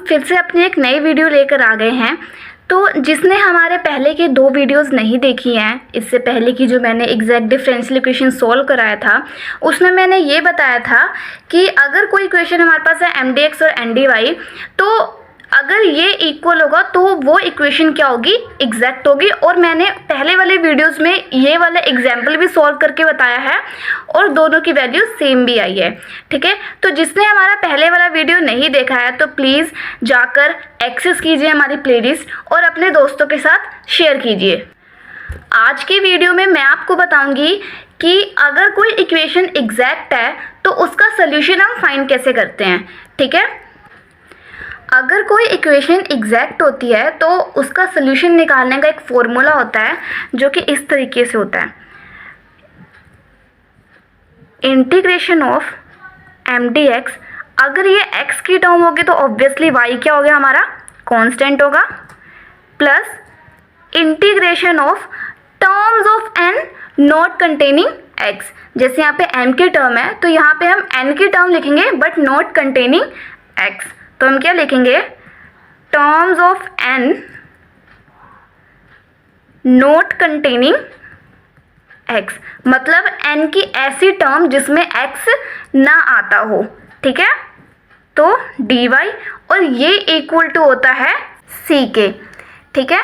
फिर से अपनी एक नई वीडियो लेकर आ गए हैं। तो जिसने हमारे पहले के 2 वीडियोस नहीं देखी हैं, इससे पहले की जो मैंने एग्जैक्ट डिफरेंशियल इक्वेशन सॉल्व कराया था, उसमें मैंने ये बताया था कि अगर कोई इक्वेशन हमारे पास है एम डी एक्स और एन डी वाई, तो अगर ये इक्वल होगा तो वो इक्वेशन क्या होगी, एग्जैक्ट होगी। और मैंने पहले वाले वीडियोस में ये वाला एग्जाम्पल भी सॉल्व करके बताया है और दोनों की वैल्यू सेम भी आई है। ठीक है, तो जिसने हमारा पहले वाला वीडियो नहीं देखा है तो प्लीज़ जाकर एक्सेस कीजिए हमारी प्लेलिस्ट और अपने दोस्तों के साथ शेयर कीजिए। आज की वीडियो में मैं आपको बताऊंगी कि अगर कोई इक्वेशन एग्जैक्ट है तो उसका सोल्यूशन हम फाइंड कैसे करते हैं। ठीक है, अगर कोई इक्वेशन एग्जैक्ट होती है तो उसका सोल्यूशन निकालने का एक फॉर्मूला होता है जो कि इस तरीके से होता है, integration of m d x. अगर ये x की टर्म होगी तो ऑब्वियसली y क्या हो गया, हमारा कांस्टेंट होगा, plus integration of terms of n not containing x। जैसे यहाँ पे m की टर्म है तो यहाँ पे हम n की टर्म लिखेंगे बट नॉट कंटेनिंग x। तो हम क्या लिखेंगे, terms of n not containing x, मतलब n की ऐसी टर्म जिसमें x ना आता हो। ठीक है, तो dy और ये इक्वल टू होता है c के। ठीक है,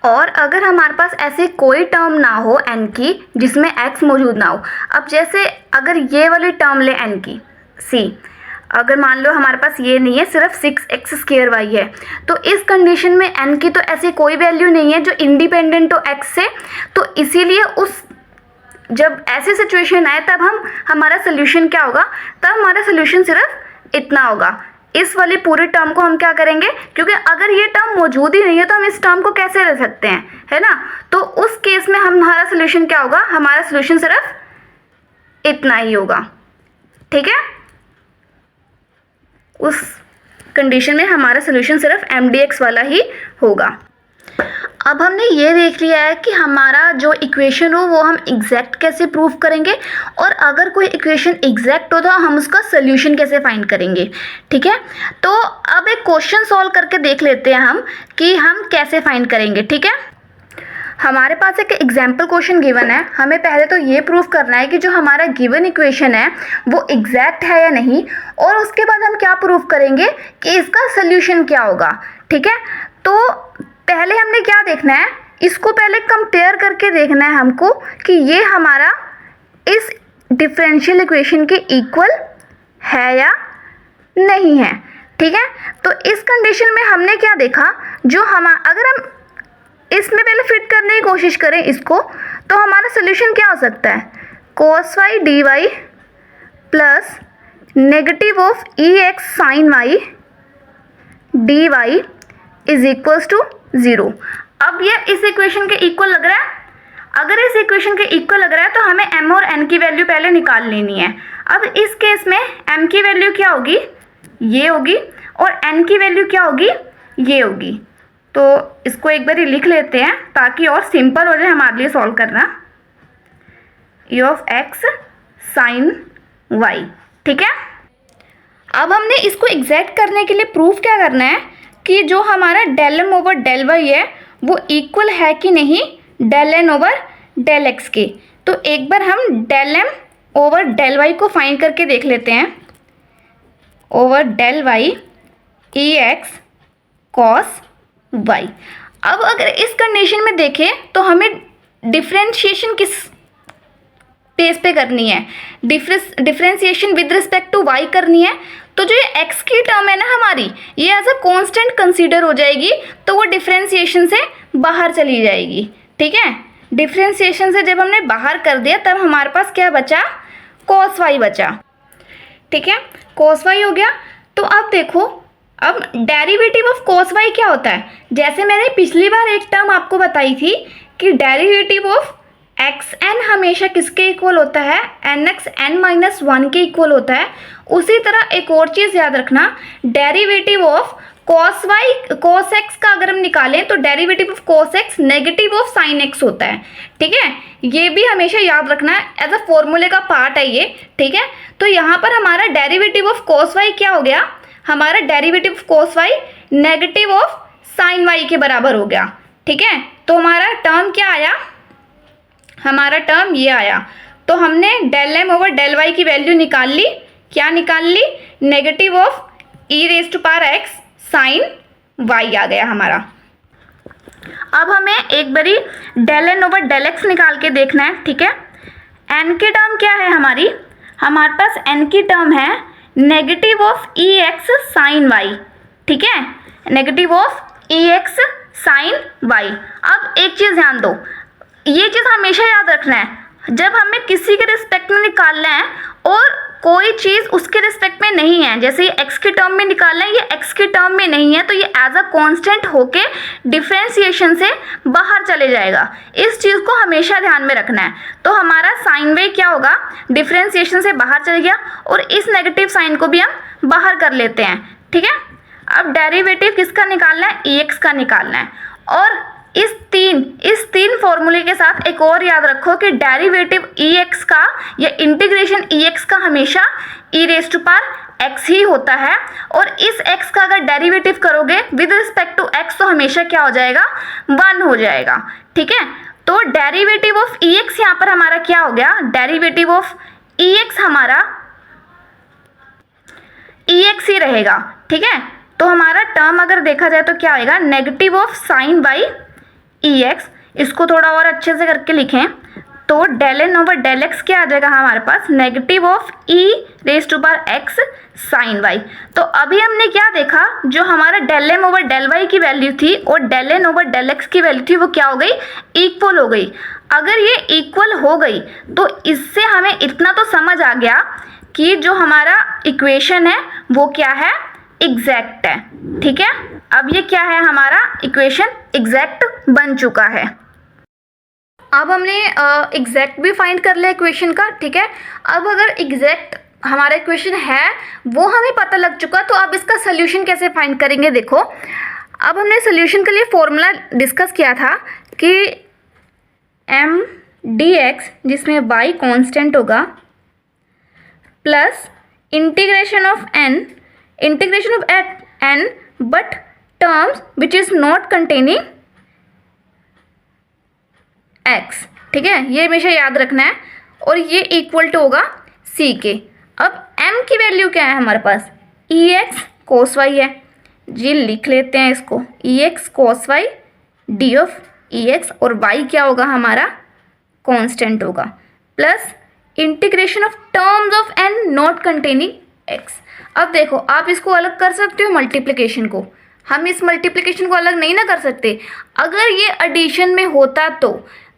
और अगर हमारे पास ऐसी कोई टर्म ना हो n की जिसमें x मौजूद ना हो, अब जैसे अगर ये वाली टर्म ले n की c, अगर मान लो हमारे पास ये नहीं है, सिर्फ 6x² y है, तो इस कंडीशन में n की तो ऐसी कोई वैल्यू नहीं है जो इंडिपेंडेंट हो x से। तो इसीलिए उस जब ऐसी सिचुएशन आए तब हमारा सोल्यूशन क्या होगा, तब हमारा सोल्यूशन सिर्फ इतना होगा। इस वाली पूरी टर्म को हम क्या करेंगे, क्योंकि अगर ये टर्म मौजूद ही नहीं है तो हम इस टर्म को कैसे ले सकते हैं, है ना। तो उस केस में हमारा सोल्यूशन क्या होगा, हमारा सोल्यूशन सिर्फ इतना ही होगा। ठीक है, उस कंडीशन में हमारा सोल्यूशन सिर्फ एम डी एक्स वाला ही होगा। अब हमने ये देख लिया है कि हमारा जो इक्वेशन हो वो हम एग्जैक्ट कैसे प्रूव करेंगे, और अगर कोई इक्वेशन एग्जैक्ट हो तो हम उसका सोल्यूशन कैसे फाइंड करेंगे। ठीक है, तो अब एक क्वेश्चन सॉल्व करके देख लेते हैं हम कि हम कैसे फाइंड करेंगे। ठीक है, हमारे पास एक एग्जाम्पल क्वेश्चन गिवन है। हमें पहले तो ये प्रूव करना है कि जो हमारा गिवन इक्वेशन है वो एग्जैक्ट है या नहीं, और उसके बाद हम क्या प्रूव करेंगे कि इसका सोल्यूशन क्या होगा। ठीक है, तो पहले हमने क्या देखना है, इसको पहले कंपेयर करके देखना है हमको कि ये हमारा इस डिफरेंशियल इक्वेशन के इक्वल है या नहीं है। ठीक है, तो इस कंडीशन में हमने क्या देखा, जो अगर हम इसमें पहले फिट करने की कोशिश करें इसको, तो हमारा सोल्यूशन क्या हो सकता है, cos y dy plus negative of e x sine y d y is equals to 0। अब ये इस इक्वेशन के इक्वल लग रहा है। अगर इस इक्वेशन के इक्वल लग रहा है तो हमें m और n की वैल्यू पहले निकाल लेनी है। अब इस केस में m की वैल्यू क्या होगी, ये होगी, और n की वैल्यू क्या होगी, ये होगी। तो इसको एक बार लिख लेते हैं ताकि और सिंपल हो जाए हमारे लिए सॉल्व करना, e of x sine y। ठीक है, अब हमने इसको एग्जैक्ट करने के लिए प्रूफ क्या करना है कि जो हमारा del m over del y है वो इक्वल है कि नहीं del n over del x के। तो एक बार हम del m over del y को फाइंड करके देख लेते हैं, over del y e x cos y। अब अगर इस कंडीशन में देखें तो हमें डिफरेंशिएशन किस बेस पे करनी है, differentiation with respect to y करनी है। तो जो ये x की टर्म है ना हमारी, ये एज अ कांस्टेंट कंसीडर हो जाएगी, तो वो डिफरेंशिएशन से बाहर चली जाएगी। ठीक है, डिफरेंशिएशन से जब हमने बाहर कर दिया तब हमारे पास क्या बचा, cos y बचा। ठीक है, cos y हो गया। तो अब देखो, अब डेरिवेटिव ऑफ cos y क्या होता है, जैसे मैंने पिछली बार एक टर्म आपको बताई थी कि डेरिवेटिव ऑफ xn हमेशा किसके इक्वल होता है, nx n-1 के इक्वल होता है। उसी तरह एक और चीज़ याद रखना, डेरिवेटिव ऑफ cos x का अगर हम निकालें तो derivative of cos x negative of sin x होता है। ठीक है, ये भी हमेशा याद रखना है, एज अ फॉर्मूले का पार्ट है ये। ठीक है, तो यहाँ पर हमारा डेरिवेटिव ऑफ cos y क्या हो गया, हमारा derivative of cos y negative of sin y के बराबर हो गया। ठीक है, तो हमारा टर्म क्या आया, हमारा टर्म ये आया। तो हमने del m over del y की वैल्यू निकाल ली। क्या निकाल ली, negative of e raise to power x sine y आ गया हमारा। अब हमें एक बारी del n over del x निकाल के देखना है। ठीक है, एन की टर्म क्या है हमारी, हमारे पास एन की टर्म है negative of e x sine y. ठीक है, negative of e x sine y. अब एक चीज़ ध्यान दो, ये चीज़ हमेशा याद रखना है, जब हमें किसी के रिस्पेक्ट में निकालना है और कोई चीज़ उसके रिस्पेक्ट में नहीं है, जैसे ये एक्स की टर्म में निकालना है, ये एक्स की टर्म में नहीं है, तो ये एज अ कांस्टेंट होके डिफरेंशिएशन से बाहर चले जाएगा। इस चीज़ को हमेशा ध्यान में रखना है। तो हमारा साइन वेव क्या होगा, डिफरेंशिएशन से बाहर चले गया और इस नेगेटिव साइन को भी हम बाहर कर लेते हैं। ठीक है, अब डेरिवेटिव किसका निकालना है, ई एक्स का निकालना है। और इस तीन फॉर्मूले के साथ एक और याद रखो कि डेरिवेटिव ई एक्स का या इंटीग्रेशन ई एक्स का हमेशा ई रेज टू पावर एक्स ही होता है। और इस एक्स का अगर डेरिवेटिव करोगे विद रिस्पेक्ट टू एक्स तो हमेशा क्या हो जाएगा, 1 हो जाएगा। ठीक है, तो डेरिवेटिव ऑफ ई एक्स यहाँ पर हमारा क्या हो गया, डेरिवेटिव ऑफ ई एक्स हमारा ई एक्स ही रहेगा। ठीक है, तो हमारा टर्म अगर देखा जाए तो क्या होएगा, negative of sine by e x. इसको थोड़ा और अच्छे से करके लिखें तो del n over del x क्या आ जाएगा हमारे पास, negative of e raise to power x sine y. तो अभी हमने क्या देखा, जो हमारा del m over del y की वैल्यू थी और del n over del x की वैल्यू थी वो क्या हो गई, इक्वल हो गई। अगर ये इक्वल हो गई तो इससे हमें इतना तो समझ आ गया कि जो हमारा इक्वेशन है वो क्या है, एग्जैक्ट है। ठीक है, अब ये क्या है, हमारा इक्वेशन एग्जैक्ट बन चुका है। अब हमने एग्जैक्ट भी फाइंड कर लिया इक्वेशन का। ठीक है, अब अगर एग्जैक्ट हमारा इक्वेशन है वो हमें पता लग चुका, तो अब इसका सोल्यूशन कैसे फाइंड करेंगे। देखो, अब हमने सोल्यूशन के लिए फॉर्मूला डिस्कस किया था कि एम डी एक्स जिसमें वाई कांस्टेंट होगा plus integration of n but terms which is not containing x. ठीक है, ये हमेशा याद रखना है और ये इक्वल टू होगा सी के। अब m की वैल्यू क्या है हमारे पास, ई एक्स कोस वाई है। जी लिख लेते हैं इसको, e x cos y d of e x, और y क्या होगा हमारा, कांस्टेंट होगा, plus integration of terms of n not containing x। अब देखो, आप इसको अलग कर सकते हो मल्टीप्लिकेशन को, हम इस मल्टीप्लिकेशन को अलग नहीं ना कर सकते। अगर ये एडिशन में होता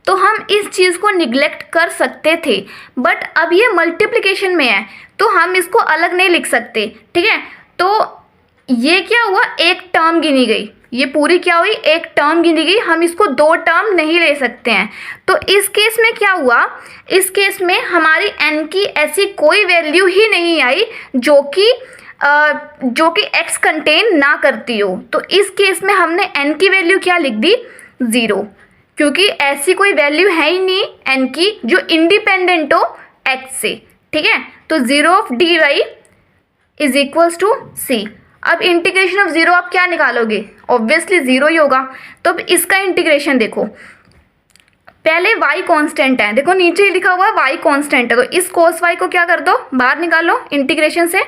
तो हम इस चीज़ को निगलेक्ट कर सकते थे, बट अब ये मल्टीप्लिकेशन में है तो हम इसको अलग नहीं लिख सकते। ठीक है, तो ये क्या हुआ, एक टर्म गिनी गई, ये पूरी क्या हुई, एक टर्म गिनी गई, हम इसको 2 टर्म नहीं ले सकते हैं। तो इस केस में क्या हुआ, इस केस में हमारी n की ऐसी कोई वैल्यू ही नहीं आई जो कि x कंटेन ना करती हो। तो इस केस में हमने n की वैल्यू क्या लिख दी, 0, क्योंकि ऐसी कोई वैल्यू है ही नहीं n की जो इंडिपेंडेंट हो x से। ठीक है, तो 0 of d y is equals to c. अब इंटीग्रेशन ऑफ 0 आप क्या निकालोगे, ऑब्वियसली 0 ही होगा। तो अब इसका इंटीग्रेशन देखो, पहले y कांस्टेंट है, देखो नीचे ही लिखा हुआ है y कांस्टेंट है, तो इस cos y को क्या कर दो, बाहर निकालो इंटीग्रेशन से,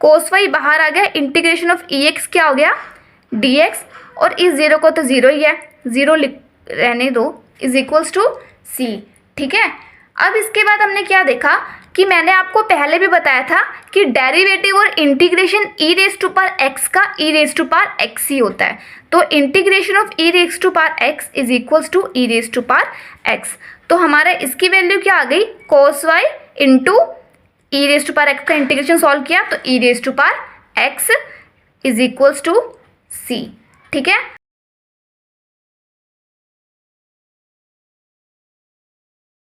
cos y बाहर आ गया, इंटीग्रेशन ऑफ ई एक्स क्या हो गया, dx, और इस 0 को तो 0 ही है, 0 रहने दो, इज इक्वल्स टू सी। ठीक है, अब इसके बाद हमने क्या देखा कि मैंने आपको पहले भी बताया था कि डेरिवेटिव और integration e raise to power x का e raise to power x ही होता है। तो integration of e raise to power x is equals to e raise to power x. तो हमारा इसकी वैल्यू क्या आ गई, cos y into e raise to power x का इंटीग्रेशन सॉल्व किया तो e raise to power x is equals to c. ठीक है,